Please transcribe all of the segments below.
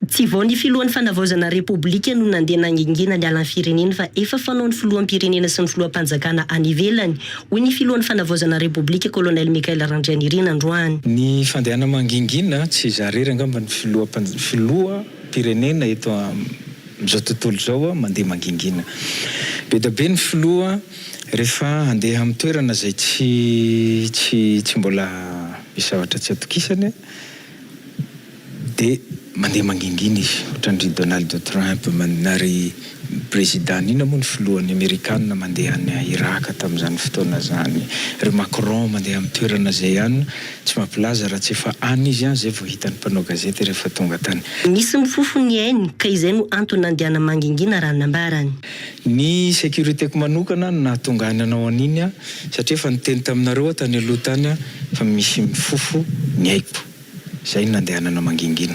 Tsy vao ny filohan'ny fanavaozana repoblika no nandeha nangingina ny alan'ny firenena fa efa fanao ny filoham-pirenena sy ny filoham-panjakana any ivelany. Hoy ny filohan'ny fanavaozana repoblika Colonel Mikael Randrianirina androany. Ny fandehana mangingina tsy zarery angamba ny filoha-pirenena eto amin'izao tontolo zao mandeha mangingina. Be da be ny filoha rehefa andeha amin'ny toerana zay tsy mbola misy zavatra tsy atokisany de mandeha mangingina izy. Ohatran'ny Donald Trump manary président ina moa ny filohan'ny Amerikanina mandeha any Irak tamin'izany fotoana zany. Ry Macron mandeha amin'ny toerana zay ihany tsy mampilaza raha tsy efa any izy zay vao hitan'ny mpanao gazety rehefa tonga tany. Nisy mifofony ainy ka izay no antony nandehana mangingina raha nambarany. Ny sécuritéko manokana nahatonga anao an'iny satria efa niteny taminareo tany aloha tany fa misy mifofo ny aiko. Zay nandehanana mangingina.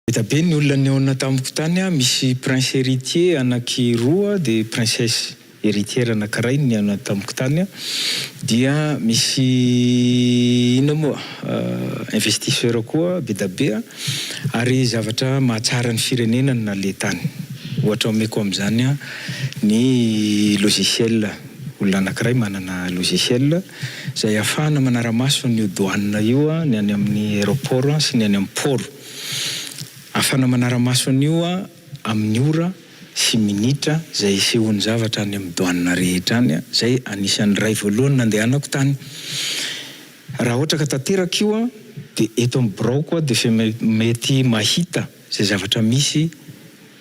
Eta be ny olona niaona tamiko tany misy prince héritier anakiroa de princesse héritière anankiray niaona tamiko tany dia misy ina moa investisseur koa be da be ary zavatra mahatsara ny firenena na le tany. Ohatra omeko amin'izany ny logiciel olona anankiray manana logiciel zay ahafahana manara-maso ny douane io ny any amin'ny aéroport sy ny any amin'ny port. Ahafahana manara-maso an'io amin'ny ora sy minitra zay isehony zavatra any amin'ny douane rehetra any zay anisan'ny ray voalohany nandehanako tany. Raha ohatra ka tanteraka io de eto amin'ny birao koa de fe mety mahita zay zavatra misy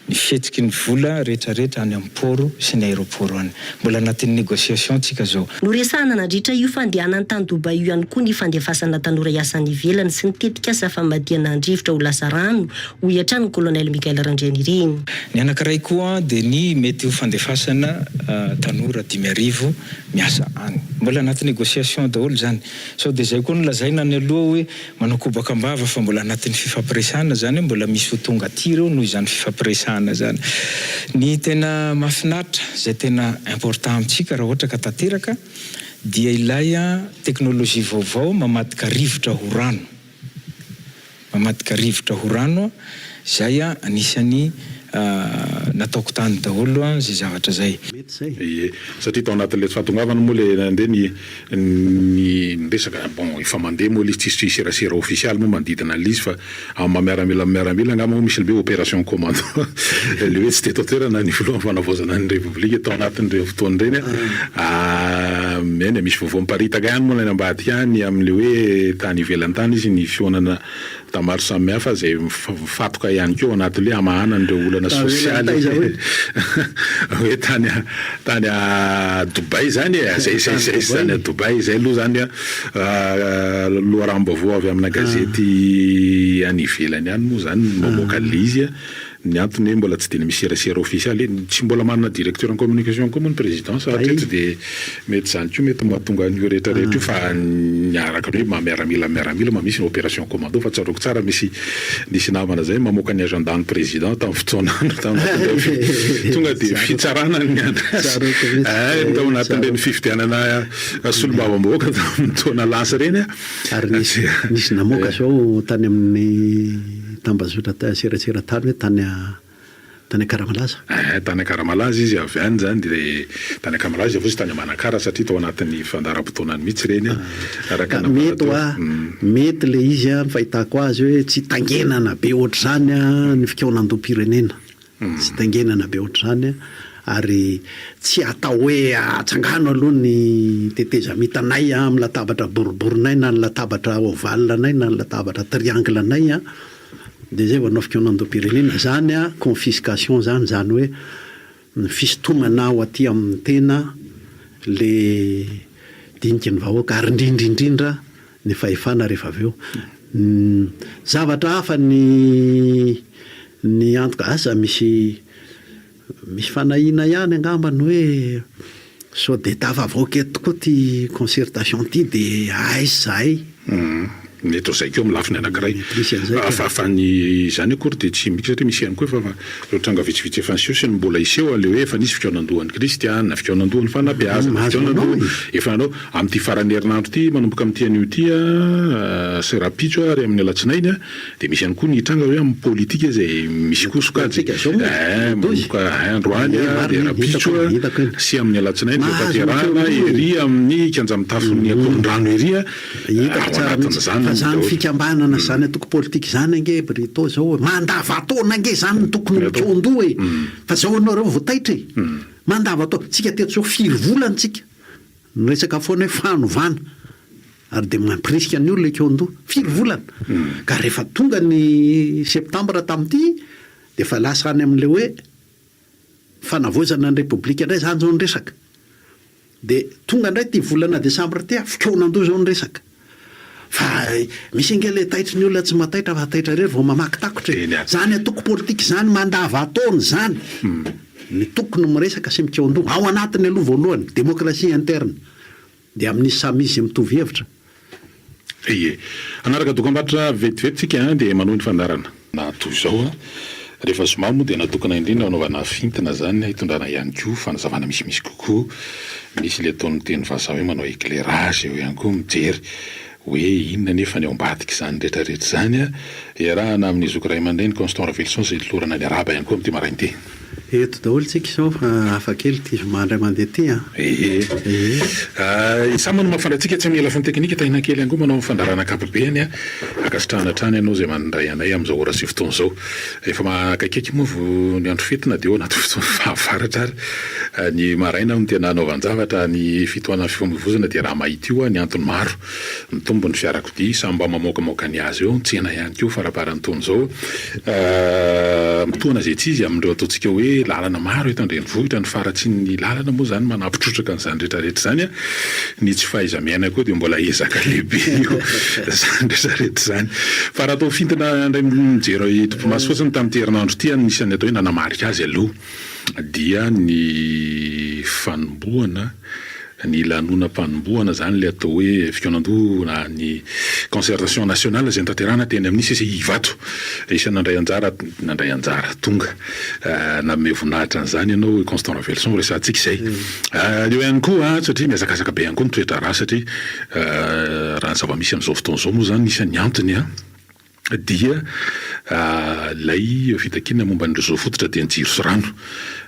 ny fietsiky ny vola rehetrarehetra any amin'ny port sy ny aéroport any. Mbola anatin'ny négociation tsika zao. Noresahana nandritra io fandehanany tany Dubai io ihany koa ny fandefasana tanora iasany ivelany sy ny tetika asa famadiana andrivotra ho lasa rano hoy hatrany Colonel Mikael Randrianirina. Ny anankiray koa de ny mety ho fandefasana tanora 5,000 miasa any. Mbola anatin'ny négociation daholo zany. So de zay koa nolazaina ny aloha hoe manao kobakambava fa mbola anatin'ny fifampiresahana zany mbola misy ho tonga aty reo noho izany fifampiresahana zany. Ny tena mahafinaritra zay tena important amintsika raha ohatra ka tanteraka dia ilay teknôlôjia vaovao mamadika rivotra ho rano. Mamadika rivotra ho rano zay anisany nataoko tany daholo zay zavatra zay. Satria tao anatin'le fahatongavana moa le nandeha ny resaka bon efa mandeha moa le tsisy serasera official moa manodidina an'izy fa miaramila angamba moa misy le opération commando le hoe tsy teto toerana ny filoha fanavaozana ny république tao anatin'ireo fotoana reny eny misy vaovao miparitaka ihany moa ny ambady ihany amin'le hoe tany ivelany tany izy ny fionana tamaro samihafa zay fatoka ihany keo anatin'le amahana an'ireo olana sosialy hoe tany Dubai zany zany Dubai zay aloha zany loharam-baovao avy amina gazety any ivelany ihany moa zany mamoaka izy ny antony mbola tsy de misy serasera official tsy mbola manana directeur en communication comme président sahatreto de mety zany koa mety mahatonga ny rehetrarehetra io fa niaraka hoe miaramila misy opération commando fa tsaroko tsara misy namana zay mamoaka ny agenda ny président tamin'ny fotoana tonga de fitsarana ny tao anatin'ireny fifidianana solombavambahoaka tamin'ny taona lasa reny ary nisy namoaka zao tany amin'ny tambazotra serasera tany tany Karamalaza. Tany Karamalaza izy avy any zany de tany Karamalaza avy tany Manakara satria tao anatin'ny fandaharam-potoanany mihitsy reny araka mety le izy fahitako azy hoe tsy tangenana be ohatr'izany ny fikaonan-doam-pirenena. Tsy tangenana be ohatr'izany ary tsy atao hoe atsangano aloha ny tetezamitanay amin'ny latabatra boriborinay na ny latabatra ovale anay na ny latabatra triangle anay de zay vanao fikaonan-doam-pirenena zany confiscation zany hoe ny fisintomana ao aty amin'ny tena le dinika ny vahoaka ary indrindra ny fahefana rehefa avy eo zavatra hafa ny antoka asa misy fanahina ihany angamba ny hoe so de tava vahoaka tokoa ty concertation ty de aiza zahay mety zay keo milafiny anankiray fafany zany akory de tsy mika satria misy ihany koa fa tranga vitsivitsy efa niseho sy ny mbola iseho le hoe efa nisy fikaonandohan'ny kristiana fikaonandohan'ny fanabeazana fikaonandohany efa anao amin'ity farany herinandro ity manomboka amin'ity anio ity sy rapitso ary amin'ny alatsinainy de misy ihany koa ny tranga hoe amin'ny politika zay misy koa sokajy manomboka androany de rapitso sy amin'ny alatsinainy de faterana ery amin'ny kanjamitafon'ny akoron-drano ery fa zany fikambanana zany atoko politika zany ange Brito zao mandavataona ange zany ny tokony mikondro e fa zao anareo voataitra e mandavataona tsika teto zao 4 volana tsika resaka foana hoe fanovana ary de mampirisika ny olona kondro 4 volana ka rehefa tonga ny septambra tamity de fa lasa any amin'le hoe fanavozana ny repoblika indray zany zao ny resaka de tonga indray ty volana desambra ty fikaonando zao ny resaka fa misy ange le taitry ny olona tsy mataitra fa taitra rery vao mamaky takotra zany atoko politika zany mandavataona zany ny tokony miresaka sy mikondro ao anatiny aloha voalohany demokrasia interne de amin'nisy samizy mitovy hevitra ie anaraka dokam-barotra vetivety tsika de manao ny fandarana na toy zao rehefa somary moa de natokana indrindra anaovana fintina zany hitondrana ihany koa fanazavana misimisy kokoa misy le ataon'ny teny vazaha hoe manao éclairage eo ihany koa mijery hoe inona nefa ny ao ambadiky zany rehetrarehetra zany iarahana amin'ny zoky ray aman-dreny Constant Ravelson zay lorana ny araba ihany koa amin'ity marainy ity eto daholo tsika zao fa afakely ty zomandray mandeha ty samy manao mafandratsika tsy amin'ny elafiny teknika tahina kely ihany koa manao fandarana akapobeany akasitrahana trany ianao zay mandray anay amin'izao ora sy fotoana zao efa makaikiky moa vo ny andro fetina de eo anaty fotoana fahavaratra ary ny maraina no tena anaovan-javatra ny fitoanany fifamoivoizana de raha mahita io ny antony maro mitombo ny fiarakodia samy mba mamoakamoaka ny azy eo tsena ihany koa faraparany taona zao mitoana zay tsy izy amin'ireo ataontsika hoe lalana maro eto andrenivohitra ny faratsy ny lalana moa zany manampitrotraka n'izany rehetrarehetra zany ny tsy fahaiza-miaina koa de mbola ezaka lehibe io zany rehetrarehetra zany fa raha atao fintina indray mijery tompomaso fotsiny tamin'ity herinandro ity nisany atao hoe nanamarika azy aloha dia ny fanomboana ny lanonam-panomboana zany le atao hoe fikaonandoana ny concertation nationale zay tanterahana teny amin'ny sesy Ivato isany nandray anjara tonga nanome voninahitra an'izany ianao Constant Ravelson resantsika izay eo ihany koa satria miazakazaka be ihany koa ny toetra raha satria raha ny zava-misy amin'izao fotoana izao moa zany isan'ny antony dia lay fitakina momba n'ireo fototra dia ny jiro sy rano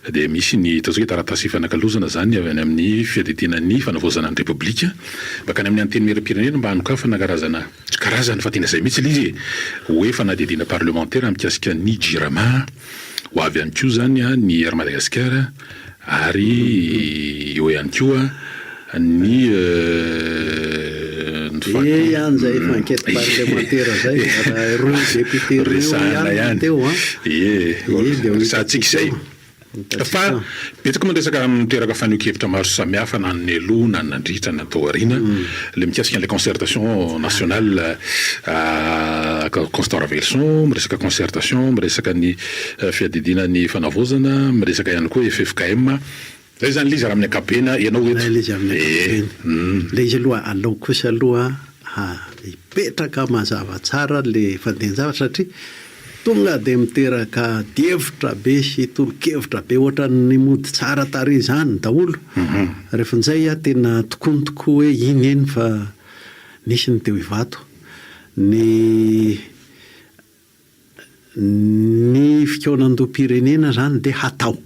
de misy ny ataontsika hoe taratasy fanakalozana zany avy any amin'ny fiadidinan'ny fanavaozana ny repoblika bakany amin'ny anteny miram-pirenena mba hanokafana karazany fa tena zay mihitsy izy hoe fanadidina parlementaire mikasika ny jirama ho avy ihany koa zany ny Air Madagascar ary eo ihany koa ny zay fa enquête parlementaire zay roa député resahana ihany resantsika izay fa betsaka mandresaka mitoeraka fanokevitra maro samihafa na ny aloha na nandritra natao arina le mikasika an'le concertation nationale Constant Ravelson miresaka concertation miresaka ny fiadidinan'ny fanavozana miresaka ihany koa FFKM zay zany lizy raha amin'ny akapena ianao eto le izy aloha alao kosa aloha hipetraka mazava tsara le fandenjavatra satria tonga de miteraka devitra be sy tolo-kevitra be ohatra ny mody tsara tary zany daholo rehefa nzay tena tokony tokoa hoe iny fa nisy ny teo Ivato ny fikaonandoam-pirenena zany de hatao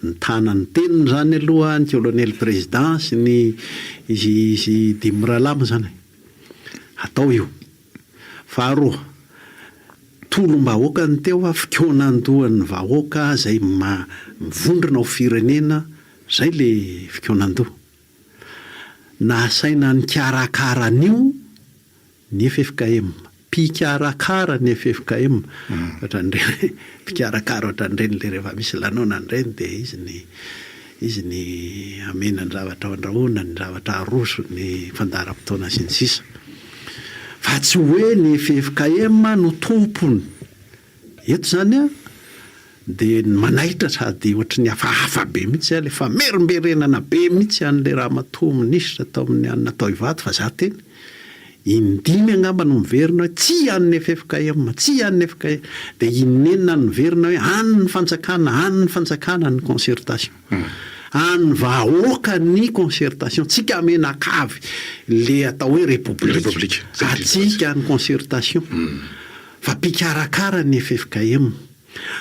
ny tanany teniny zany aloha ny colonel président sy ny izy Dimralamo zany hatao io faharoa tolom-bahoaka ny teo fikaonandohan'ny vahoaka zay mivondrona ho firenena zay le fikaonandoha nasaina ny karakaranyio ny FFKM mpikarakara ny FFKM ohatran'ireny mpikarakara ohatran'ireny le rehefa misy lanona an'ireny de izy ny amena ny zavatra andrahoana ny zavatra aroso ny fandaram-potoana sy ny sisa fa tsy hoe ny FFKM no tompony eto zany de manaitra sady ohatry ny hafahafa be mihitsy le fa merimberenana be mihitsy an'le raha matoa minisitra tao amin'ny natao Ivato fa za teny indimy angamba no miverina hoe tsy an'ny FFKM tsy an'ny FFKM dia inenina no miverina hoe any ny fanjakana ny concertation any vahoaka ny concertation tsika menakavy le atao hoe république atsika ny concertation fa mpikarakara ny FFKM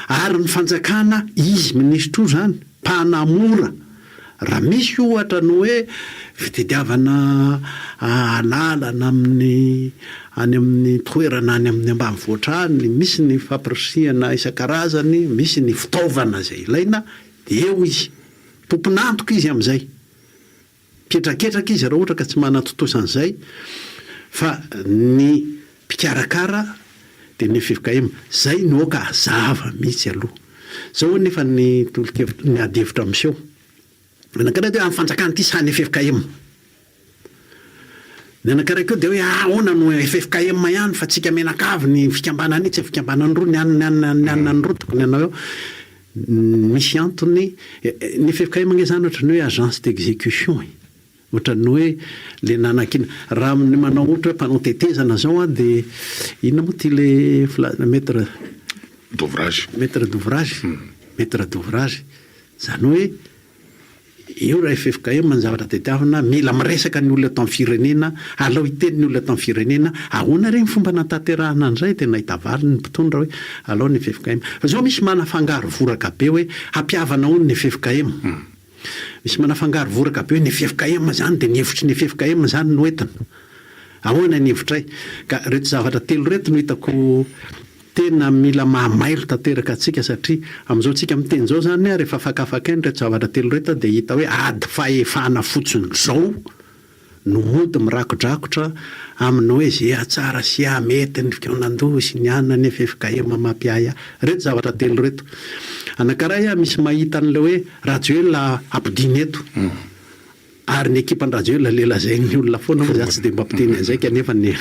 ary ny fanjakana izy minisitro io zany mpanamora raha misy ohatra no hoe fitediavana alalana any amin'ny toerana any amin'ny ambanivohitra misy ny fampirisiana isan-karazany, misy ny fitaovana zay ilaina, dia eo izy tomponantoka izy amin'izay, ketraketraka izy raha ohatra ka tsy manatotosan'izay, fa ny mpikarakara dia ny FFKM zay no oka zava mihitsy aloha. Zao nefa ny tolokevitra ny adevitra miseho nanakaraha dia amin'ny fanjakana ity sany FFKM. Ny anankiray koa dia hoe ahoana no FFKM ihany fa tsika menakavy ny fikambanany tsy fikambanany roa ny anina ny rotoko ny anao eo. Misy antony ny FFKM nge zany ohatran'ny hoe agence d'exécution ohatran'ny hoe le nanakina raha ny manao ohatra hoe mpanao tetezana zao dia inona moa ty le maître d'ouvrage zany hoe eo raha FFKM ny zavatra tetiavina mila miresaka ny olona ato amin'ny firenena, alao hiteny ny olona ato amin'ny firenena, ahoana reny fomba natanterahana an'izay tena hitavaly ny mpitondra hoe alao ny FFKM. Fa zao misy manafangaro voraka be hoe hampiavana hono ny FFKM. Misy manafangaro voraka be hoe ny FFKM zany dia ny hevitry ny FFKM zany no entina. Ahoana ny hevitray? Ka reto zavatra telo reto no hitako tena mila mahamailo tanteraka atsika satria amin'izao tsika miteny zao zany rehefa fakafakainy reto zavatra telo reto dia hita hoe ady fahefana fotsiny zao no mody mirakodrakotra amin'ny hoe zay atsara sy amety ny fikaonandoha sy ny anina ny FFKM mampiaya reto zavatra telo reto. Anankiray misy mahita an'ilay hoe Rajoelina ampidiny eto ary ny ekipan'ny Rajoelina le lazain'ny olona foana moa za tsy dia mampiteny an'izay kanefa le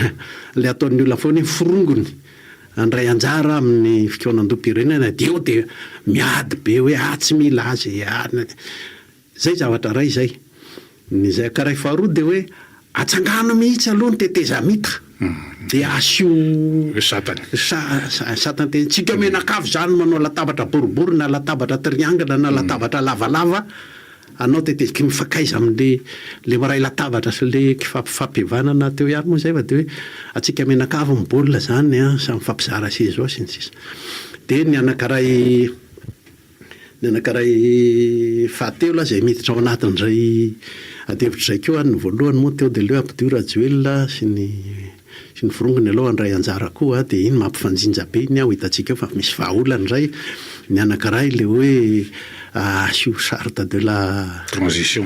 ataon'ny olona foana forongony andray anjara amin'ny fikaonan-doam-pirenena dia eo dia miady be hoe tsy mila azy zay zavatra ray zay. Ny zay karay faharoa dia hoe atsangano mihitsy aloha ny teteza mita dia asio satany tsika menakavy zany manao latabatra boribory na latabatra triangle na latabatra lavalava anao tetezika mifakaiza amin'le maray latabatra sy le fampivanana teo ihany moa zay fa dia hoe atsika menakavy mibaolina zany samy fampizara se zao sy ny sisa. Dia ny anankiray fahatelo zay miditra ao anatin'izay atevitra zay koa ny voalohany moa teo dia leo ampidio Rajoelina sy ny forongony aloha andray anjara koa dia iny mampifanjinja be iny ho hitantsika eo fa misy vahaolana izay. Ny anankiray le hoe asio charte de la transition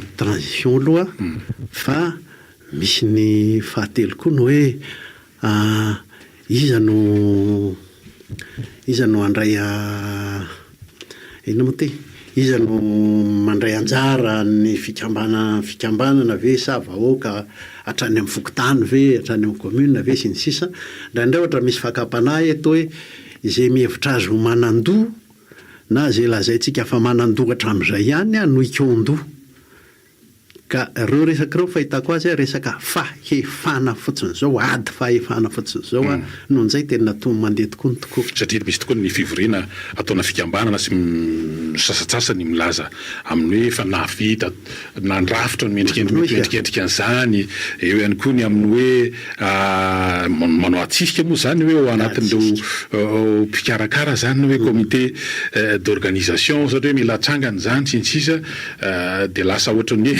aloha fa misy ny fahatelo koa no hoe iza no andray inona moa ty iza no mandray anjara ny fikambanana ve sa vahoaka hatrany amin'ny fokotany ve hatrany amin'ny commune ve sy ny sisa. Ndraindray ohatra misy fakapanahy eto hoe izay mihevitra azy ho manandoha na zay lazaintsika fa manandoha hatramin'izay ihany no ikeo-ndoha. Ka ireo resaka ireo fahitako azy resaka fahefana fotsiny zao, ady fahefana fotsiny zao noho an'izay tena mandeha tokoa ny tokoa. Satria misy tokoa ny fivoriana ataona fikambanana sy sasatsasany milaza amin'ny hoe efa navita nandrafitra ny mendrikendrika an'izany. Eo ihany koa ny amin'ny hoe manao atsisika moa zany hoe ao anatin'ireo mpikarakara zany hoe comité d'organisation satria mila atsangany zany sy ny sisa dia lasa ohatran'ny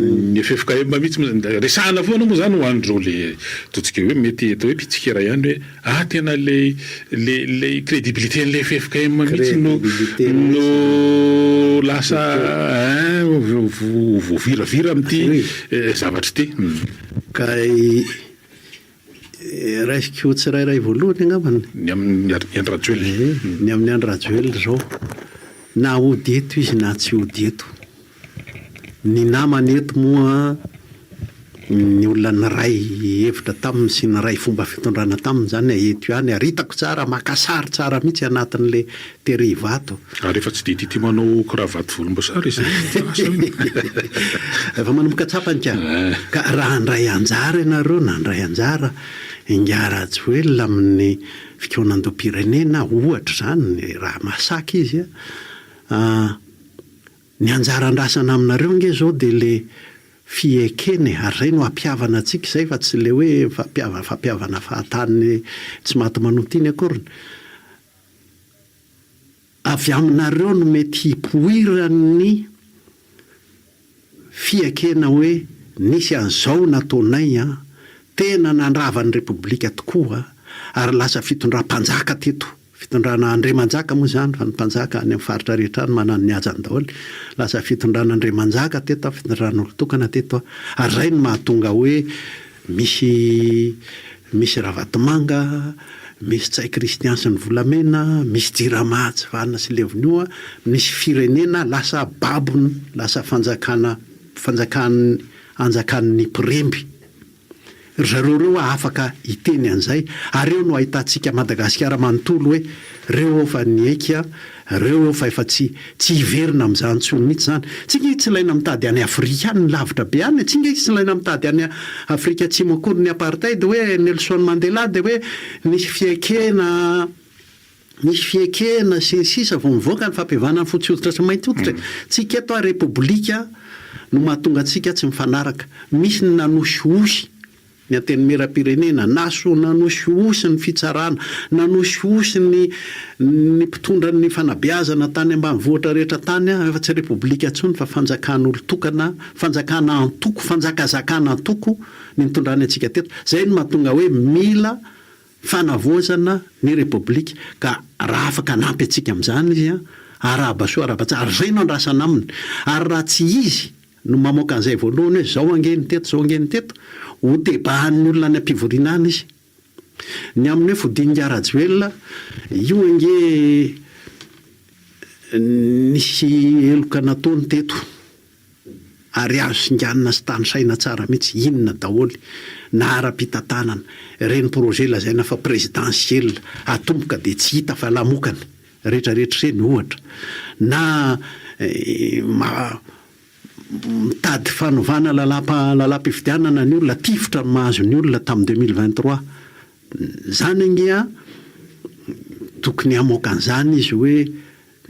ny FFKM mihitsy resahana foana moa zany ho an'ireo le totsika hoe mety atao hoe pitsikera ihany hoe tena le crédibilité n'le FFKM mihitsy no lasa voaviravira amin'ity zavatra ity. Ka raisiko tsirairay voalohany angambany ny amin'ny Rajoelina ny amin'ny Andry Rajoelina zao na ody eto izy na tsy ody eto. Ny namany eto moa ny olona naray hevitra taminy sy naray fomba fitondrana taminy zany eto ihany aritako tsara makasary tsara mihitsy anatin'le tery vato rehefa tsy de tia manao kravaty volomboasary izy efa manomboka tsapany ka raha andray anjara ianareo na andray anjara ingaratsy hoe amin'ny fikonan-doam-pirenena ohatra zany raha masaky izy ny anjara-ndrasana aminareo nge zao de le fiekeny ary zay no ampiavana antsika zay fa tsy le hoe fampiavana fahatany tsy maty manotiny akoriny avy aminareo no mety hipoirany fiekena hoe nisy an'izao nataonay tena nandravan'ny repoblika tokoa ary lasa fitondram-panjaka teto fitondrana Andriamanjaka moa zany fa ny mpanjaka any amin'ny faritra rehetra any manano ny ajany daholo lasa fitondrana Andriamanjaka teto fitondrana olon-tokana teto ary zay no mahatonga hoe misy ravatomanga misy tsay kristian sy ny volamena misy jirama tsy vanina sy levonioa misy firenena lasa babony lasa anjakan'ny piremby zareo afaka hiteny an'izay ary eo no ahitantsika Madagasikara manontolo hoe reo fa niaika reo fa efa tsy hiverina amin'izany tsony mihitsy zany tsika tsy ilaina mitady any Afrika any ny lavitra be any tsika tsy ilaina mitady any Afrika atsimo akory ny apartheid hoe Nelson Mandela de hoe misy fiekena sisa vao mivoaka ny fampihavana ny fotsy hoditra sy mainty hoditra tsika eto repoblika no mahatonga antsika tsy mifanaraka misy ny nanosy ny anteny mera-pirenena nanosy ny fitsarana nanosy ny mpitondra ny fanabeazana tany ambanivohitra rehetra tany efa tsy repoblika tsony fa fanjakan'olon-tokana fanjakana antoko fanjakazakana antoko ny nitondrany antsika teto zay no mahatonga hoe mila fanavoazana ny repoblika ka raha afaka nampy antsika amin'izany izy arabasoa arabatsara zay no andrasana aminy ary raha tsy izy no mamoaka an'izay voalohany hoe zao angeny teto ho tebahan'ny olona ny ampivoriana any izy ny amin'ny hoe fodin-garajoelona io ange nisy eloka nataony teto ary azo singanina sy tany saina tsara mihitsy inona daholy na ara-pitantanana reny projet lazaina fa présidentiel atomboka de tsy hita fa lamokany rehetrarehetra reny ohatra na mitady fanovana lalam-pifidianana ny olona tifotra mahazo ny olona tamin'ny 2023 zany angia tokony hamoaka an'izany izy hoe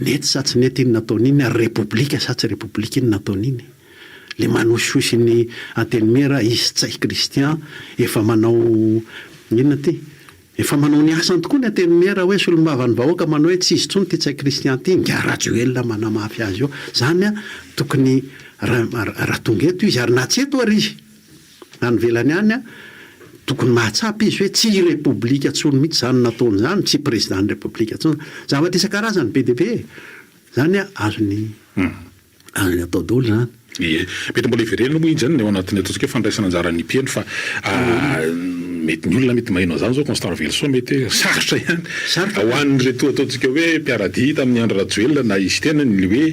nety sa tsy nety iny nataon'iny ary repoblika sa tsy repoblika iny nataon'iny le manososy ny antenimera izy tsay kristian efa manao inona ty efa manao ny asany tokoa ny antenimera hoe solombavan'ny vahoaka manao hoe tsy izy tsony ty tsay kristian ty ngarajoelona manamafy azy eo zany tokony raha tonga eto izy ary na tsy eto ary izy any velany any tokony mahatsapy izy hoe tsy repoblika tsony mihitsy zany nataony zany tsy président ny repoblika tsony zavatra isan-karazany be deaibe zany azony atao daholo zany mety mbola iverena moa iny zany ny ao anatin'ny ataontsika hoe fandraisana anjaran'ny mpieno fa mety ny olona mety maheno an'izany zao Constant Velso mety sarotra ihany hoan'ny reto ataontsika hoe mpiaradia tamin'ny andro rajoelona na izy tena ny hoe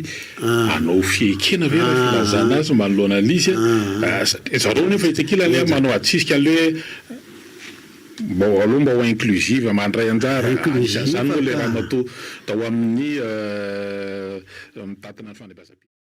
anao fiekena ve raha filazana azy manoloana an'izy zareo nefa itsakila le manao atsisika an'le hoe aloha mba ho inclusive mandray anjara zany moa le raha natao tao amin'ny tatina ny fanebazam-pio